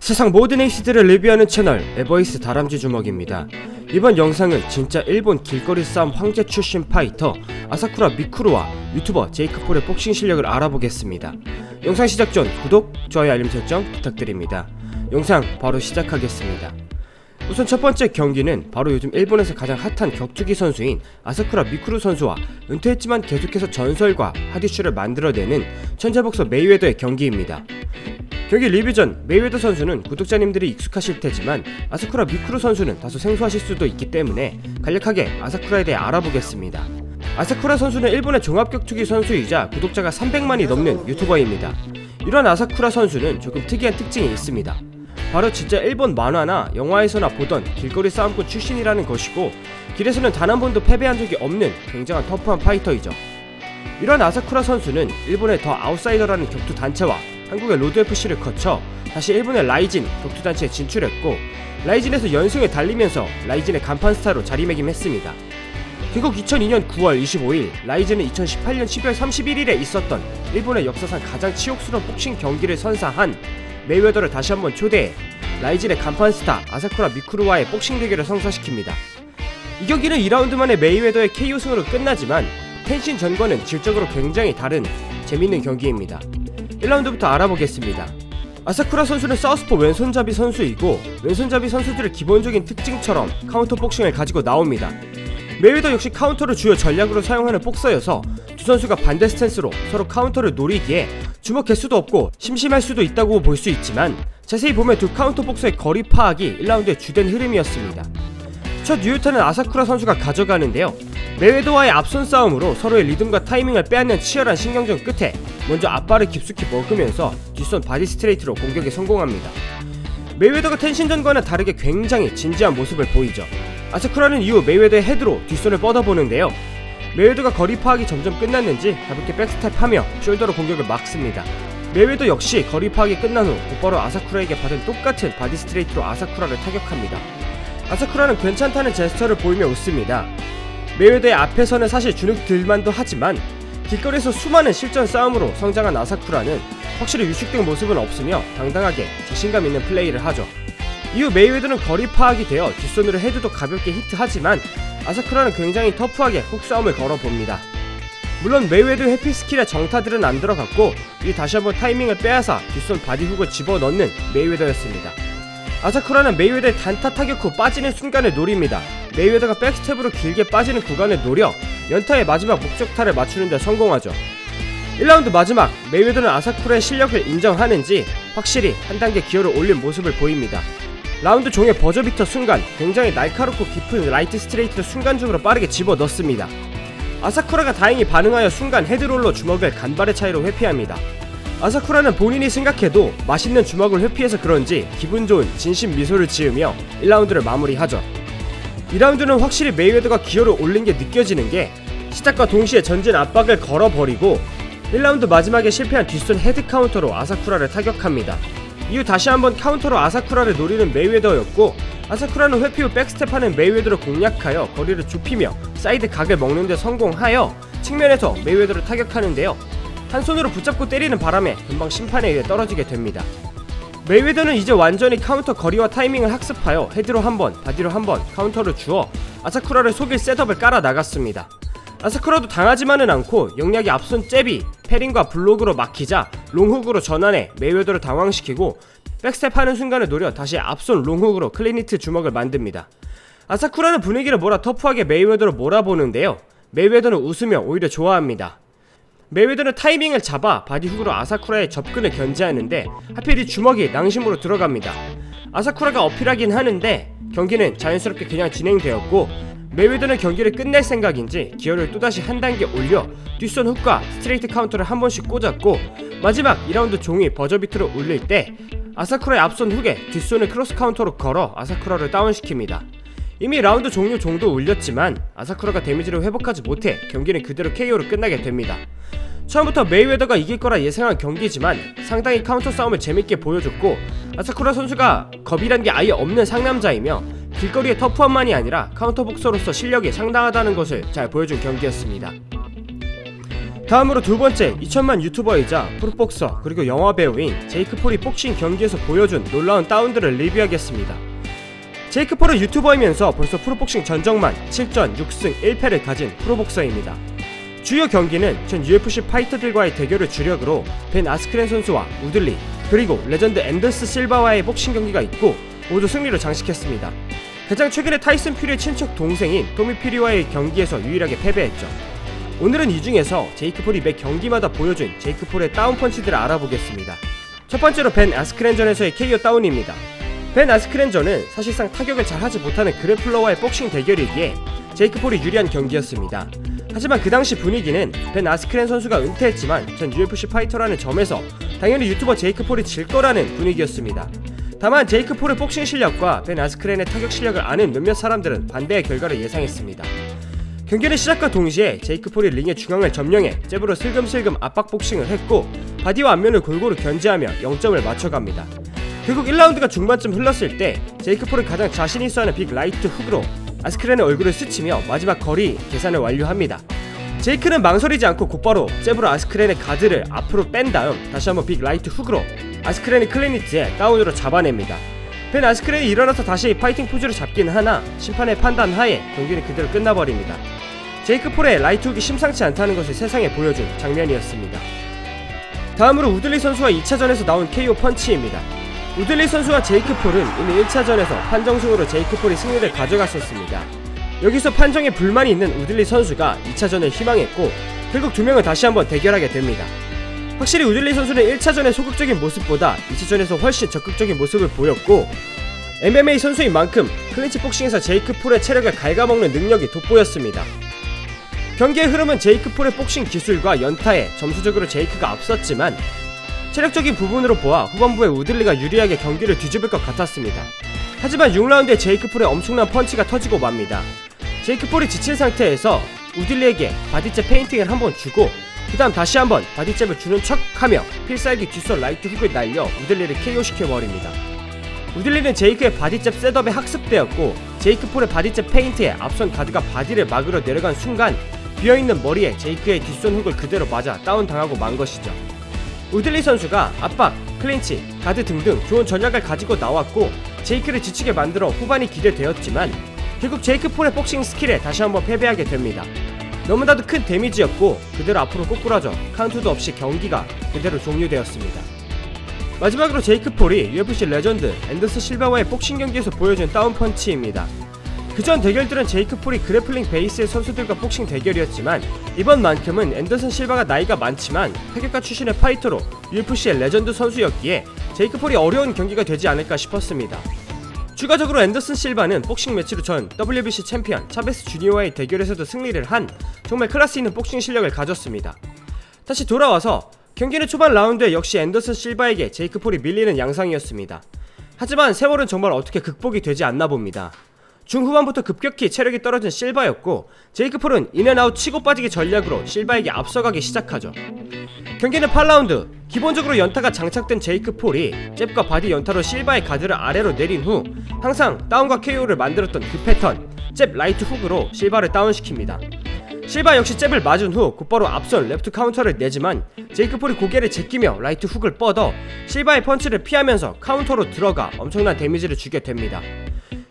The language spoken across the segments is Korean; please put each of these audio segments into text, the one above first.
세상 모든 에이스들을 리뷰하는 채널 에버이스 다람쥐 주먹입니다. 이번 영상은 진짜 일본 길거리 싸움 황제 출신 파이터 아사쿠라 미쿠루와 유튜버 제이크폴의 복싱 실력을 알아보겠습니다. 영상 시작 전 구독, 좋아요, 알림 설정 부탁드립니다. 영상 바로 시작하겠습니다. 우선 첫 번째 경기는 바로 요즘 일본에서 가장 핫한 격투기 선수인 아사쿠라 미쿠루 선수와 은퇴했지만 계속해서 전설과 핫이슈를 만들어내는 천재복서 메이웨더의 경기입니다. 경기 리뷰 전 메이웨더 선수는 구독자님들이 익숙하실 테지만 아사쿠라 미쿠루 선수는 다소 생소하실 수도 있기 때문에 간략하게 아사쿠라에 대해 알아보겠습니다. 아사쿠라 선수는 일본의 종합격투기 선수이자 구독자가 300만이 넘는 유튜버입니다. 이런 아사쿠라 선수는 조금 특이한 특징이 있습니다. 바로 진짜 일본 만화나 영화에서나 보던 길거리 싸움꾼 출신이라는 것이고, 길에서는 단 한 번도 패배한 적이 없는 굉장한 터프한 파이터이죠. 이런 아사쿠라 선수는 일본의 더 아웃사이더라는 격투 단체와 한국의 로드FC를 거쳐 다시 일본의 라이진 격투단체에 진출했고, 라이진에서 연승을 달리면서 라이진의 간판 스타로 자리매김했습니다. 결국 2002년 9월 25일 라이진은 2018년 12월 31일에 있었던 일본의 역사상 가장 치욕스러운 복싱 경기를 선사한 메이웨더를 다시 한번 초대해 라이진의 간판 스타 아사쿠라 미쿠루와의 복싱 대결을 성사시킵니다. 이 경기는 2라운드 만에 메이웨더의 KO 승으로 끝나지만 텐신 전과는 질적으로 굉장히 다른 재밌는 경기입니다. 1라운드부터 알아보겠습니다. 아사쿠라 선수는 사우스포 왼손잡이 선수이고, 왼손잡이 선수들의 기본적인 특징처럼 카운터 복싱을 가지고 나옵니다. 메이웨더 역시 카운터를 주요 전략으로 사용하는 복서여서 두 선수가 반대 스탠스로 서로 카운터를 노리기에 주먹 개수도 없고 심심할 수도 있다고 볼 수 있지만, 자세히 보면 두 카운터 복서의 거리 파악이 1라운드의 주된 흐름이었습니다. 첫 유효타는 아사쿠라 선수가 가져가는데요, 메이웨더와의 앞선 싸움으로 서로의 리듬과 타이밍을 빼앗는 치열한 신경전 끝에 먼저 앞발을 깊숙이 먹으면서 뒷손 바디 스트레이트로 공격에 성공합니다. 메이웨더가 텐신전과는 다르게 굉장히 진지한 모습을 보이죠. 아사쿠라는 이후 메이웨더의 헤드로 뒷손을 뻗어보는데요, 메이웨더가 거리 파악이 점점 끝났는지 가볍게 백스텝하며 숄더로 공격을 막습니다. 메이웨더 역시 거리 파악이 끝난 후 곧바로 아사쿠라에게 받은 똑같은 바디 스트레이트로 아사쿠라를 타격합니다. 아사쿠라는 괜찮다는 제스처를 보이며 웃습니다. 메이웨더의 앞에서는 사실 주눅들만도 하지만 길거리에서 수많은 실전 싸움으로 성장한 아사쿠라는 확실히 위축된 모습은 없으며 당당하게 자신감 있는 플레이를 하죠. 이후 메이웨더는 거리 파악이 되어 뒷손으로 헤드도 가볍게 히트하지만 아사쿠라는 굉장히 터프하게 훅 싸움을 걸어봅니다. 물론 메이웨더의 해피 스킬에 정타들은 안 들어갔고, 이 다시 한번 타이밍을 빼앗아 뒷손 바디 훅을 집어넣는 메이웨더였습니다. 아사쿠라는 메이웨더의 단타 타격 후 빠지는 순간을 노립니다. 메이웨더가 백스텝으로 길게 빠지는 구간을 노려 연타의 마지막 목적타를 맞추는 데 성공하죠. 1라운드 마지막, 메이웨더는 아사쿠라의 실력을 인정하는지 확실히 한 단계 기어를 올린 모습을 보입니다. 라운드 종의 버저비터 순간 굉장히 날카롭고 깊은 라이트 스트레이트를 순간적으로 빠르게 집어넣습니다. 아사쿠라가 다행히 반응하여 순간 헤드롤러 주먹을 간발의 차이로 회피합니다. 아사쿠라는 본인이 생각해도 맛있는 주먹을 회피해서 그런지 기분 좋은 진심 미소를 지으며 1라운드를 마무리하죠. 2라운드는 확실히 메이웨더가 기어를 올린 게 느껴지는 게, 시작과 동시에 전진 압박을 걸어버리고 1라운드 마지막에 실패한 뒷손 헤드 카운터로 아사쿠라를 타격합니다. 이후 다시 한번 카운터로 아사쿠라를 노리는 메이웨더였고, 아사쿠라는 회피 후 백스텝하는 메이웨더를 공략하여 거리를 좁히며 사이드 각을 먹는데 성공하여 측면에서 메이웨더를 타격하는데요, 한 손으로 붙잡고 때리는 바람에 금방 심판에 의해 떨어지게 됩니다. 메이웨더는 이제 완전히 카운터 거리와 타이밍을 학습하여 헤드로 한번, 바디로 한번 카운터를 주어 아사쿠라를 속일 셋업을 깔아 나갔습니다. 아사쿠라도 당하지만은 않고 영리하게 앞손 잽이 패링과 블록으로 막히자 롱훅으로 전환해 메이웨더를 당황시키고, 백스텝하는 순간을 노려 다시 앞손 롱훅으로 클린히트 주먹을 만듭니다. 아사쿠라는 분위기를 몰아 터프하게 메이웨더를 몰아보는데요, 메이웨더는 웃으며 오히려 좋아합니다. 메이웨더는 타이밍을 잡아 바디훅으로 아사쿠라의 접근을 견제하는데 하필 이 주먹이 낭심으로 들어갑니다. 아사쿠라가 어필하긴 하는데 경기는 자연스럽게 그냥 진행되었고, 메이웨더는 경기를 끝낼 생각인지 기어를 또다시 한 단계 올려 뒷손 훅과 스트레이트 카운터를 한 번씩 꽂았고, 마지막 2라운드 종이 버저비트로 울릴 때 아사쿠라의 앞손 훅에 뒷손을 크로스 카운터로 걸어 아사쿠라를 다운시킵니다. 이미 라운드 종료 종도 울렸지만 아사쿠라가 데미지를 회복하지 못해 경기는 그대로 KO로 끝나게 됩니다. 처음부터 메이웨더가 이길 거라 예상한 경기지만 상당히 카운터 싸움을 재밌게 보여줬고, 아사쿠라 선수가 겁이란 게 아예 없는 상남자이며 길거리의 터프함만이 아니라 카운터 복서로서 실력이 상당하다는 것을 잘 보여준 경기였습니다. 다음으로 두 번째 2000만 유튜버이자 프로복서 그리고 영화배우인 제이크 폴이 복싱 경기에서 보여준 놀라운 다운들을 리뷰하겠습니다. 제이크 폴은 유튜버이면서 벌써 프로복싱 전적만 7전 6승 1패를 가진 프로복서입니다. 주요 경기는 전 UFC 파이터들과의 대결을 주력으로 벤 아스크렌 선수와 우들리 그리고 레전드 앤더슨 실바와의 복싱 경기가 있고 모두 승리로 장식했습니다. 가장 최근에 타이슨 퓨리의 친척 동생인 토미 퓨리와의 경기에서 유일하게 패배했죠. 오늘은 이 중에서 제이크 폴이 매 경기마다 보여준 제이크 폴의 다운펀치들을 알아보겠습니다. 첫 번째로 벤 아스크렌전에서의 KO 다운입니다. 벤 아스크렌전은 사실상 타격을 잘하지 못하는 그래플러와의 복싱 대결이기에 제이크 폴이 유리한 경기였습니다. 하지만 그 당시 분위기는 벤 아스크렌 선수가 은퇴했지만 전 UFC 파이터라는 점에서 당연히 유튜버 제이크 폴이 질 거라는 분위기였습니다. 다만 제이크 폴의 복싱 실력과 벤 아스크렌의 타격 실력을 아는 몇몇 사람들은 반대의 결과를 예상했습니다. 경기는 시작과 동시에 제이크 폴이 링의 중앙을 점령해 잽으로 슬금슬금 압박 복싱을 했고 바디와 앞면을 골고루 견제하며 0점을 맞춰갑니다. 결국 1라운드가 중반쯤 흘렀을 때 제이크 폴은 가장 자신있어 하는 빅 라이트 훅으로 아스크렌의 얼굴을 스치며 마지막 거리 계산을 완료합니다. 제이크는 망설이지 않고 곧바로 잽으로 아스크렌의 가드를 앞으로 뺀 다음 다시 한번 빅 라이트 훅으로 아스크렌의 클리니트에 다운으로 잡아냅니다. 벤 아스크렌이 일어나서 다시 파이팅 포즈를 잡긴 하나 심판의 판단 하에 경기는 그대로 끝나버립니다. 제이크 폴의 라이트 훅이 심상치 않다는 것을 세상에 보여준 장면이었습니다. 다음으로 우들리 선수와 2차전에서 나온 KO 펀치입니다. 우들리 선수와 제이크 폴은 이미 1차전에서 판정승으로 제이크 폴이 승리를 가져갔었습니다. 여기서 판정에 불만이 있는 우들리 선수가 2차전을 희망했고 결국 두 명은 다시 한번 대결하게 됩니다. 확실히 우들리 선수는 1차전의 소극적인 모습보다 2차전에서 훨씬 적극적인 모습을 보였고 MMA 선수인 만큼 클린치 복싱에서 제이크 폴의 체력을 갉아먹는 능력이 돋보였습니다. 경기의 흐름은 제이크 폴의 복싱 기술과 연타에 점수적으로 제이크가 앞섰지만 체력적인 부분으로 보아 후반부에 우들리가 유리하게 경기를 뒤집을 것 같았습니다. 하지만 6라운드에 제이크 폴의 엄청난 펀치가 터지고 맙니다. 제이크 폴이 지친 상태에서 우들리에게 바디잽 페인팅을 한번 주고 그 다음 다시 한번 바디잽을 주는 척하며 필살기 뒷손 라이트 훅을 날려 우들리를 KO시켜버립니다. 우들리는 제이크의 바디잽 셋업에 학습되었고 제이크 폴의 바디잽 페인트에 앞선 가드가 바디를 막으러 내려간 순간 비어있는 머리에 제이크의 뒷손 훅을 그대로 맞아 다운당하고 만 것이죠. 우들리 선수가 압박, 클린치, 가드 등등 좋은 전략을 가지고 나왔고 제이크를 지치게 만들어 후반이 기대되었지만 결국 제이크 폴의 복싱 스킬에 다시 한번 패배하게 됩니다. 너무나도 큰 데미지였고 그대로 앞으로 꼬꾸라져 카운트도 없이 경기가 그대로 종료되었습니다. 마지막으로 제이크 폴이 UFC 레전드 앤더슨 실바와의 복싱 경기에서 보여준 다운펀치입니다. 그전 대결들은 제이크 폴이 그래플링 베이스의 선수들과 복싱 대결이었지만 이번만큼은 앤더슨 실바가 나이가 많지만 타격가 출신의 파이터로 UFC의 레전드 선수였기에 제이크 폴이 어려운 경기가 되지 않을까 싶었습니다. 추가적으로 앤더슨 실바는 복싱 매치로 전 WBC 챔피언 차베스 주니어와의 대결에서도 승리를 한 정말 클래스 있는 복싱 실력을 가졌습니다. 다시 돌아와서 경기는 초반 라운드에 역시 앤더슨 실바에게 제이크 폴이 밀리는 양상이었습니다. 하지만 세월은 정말 어떻게 극복이 되지 않나 봅니다. 중후반부터 급격히 체력이 떨어진 실바였고 제이크 폴은 인앤아웃 치고 빠지기 전략으로 실바에게 앞서가기 시작하죠. 경기는 8라운드 기본적으로 연타가 장착된 제이크 폴이 잽과 바디 연타로 실바의 가드를 아래로 내린 후 항상 다운과 KO를 만들었던 그 패턴 잽 라이트 훅으로 실바를 다운시킵니다. 실바 역시 잽을 맞은 후 곧바로 앞선 레프트 카운터를 내지만 제이크 폴이 고개를 제끼며 라이트 훅을 뻗어 실바의 펀치를 피하면서 카운터로 들어가 엄청난 데미지를 주게 됩니다.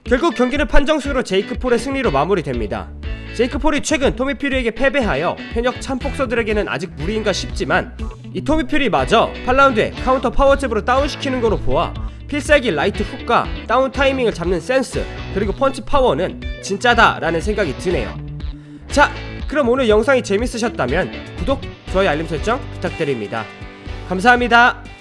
결국 경기는 판정승으로 제이크 폴의 승리로 마무리됩니다. 제이크 폴이 최근 토미 퓨리에게 패배하여 현역 참복서들에게는 아직 무리인가 싶지만 이 토미 퓨리마저 8라운드에 카운터 파워잽으로 다운시키는 거로 보아 필살기 라이트 훅과 다운 타이밍을 잡는 센스 그리고 펀치 파워는 진짜다 라는 생각이 드네요. 자, 그럼 오늘 영상이 재밌으셨다면 구독, 좋아요, 알림 설정 부탁드립니다. 감사합니다.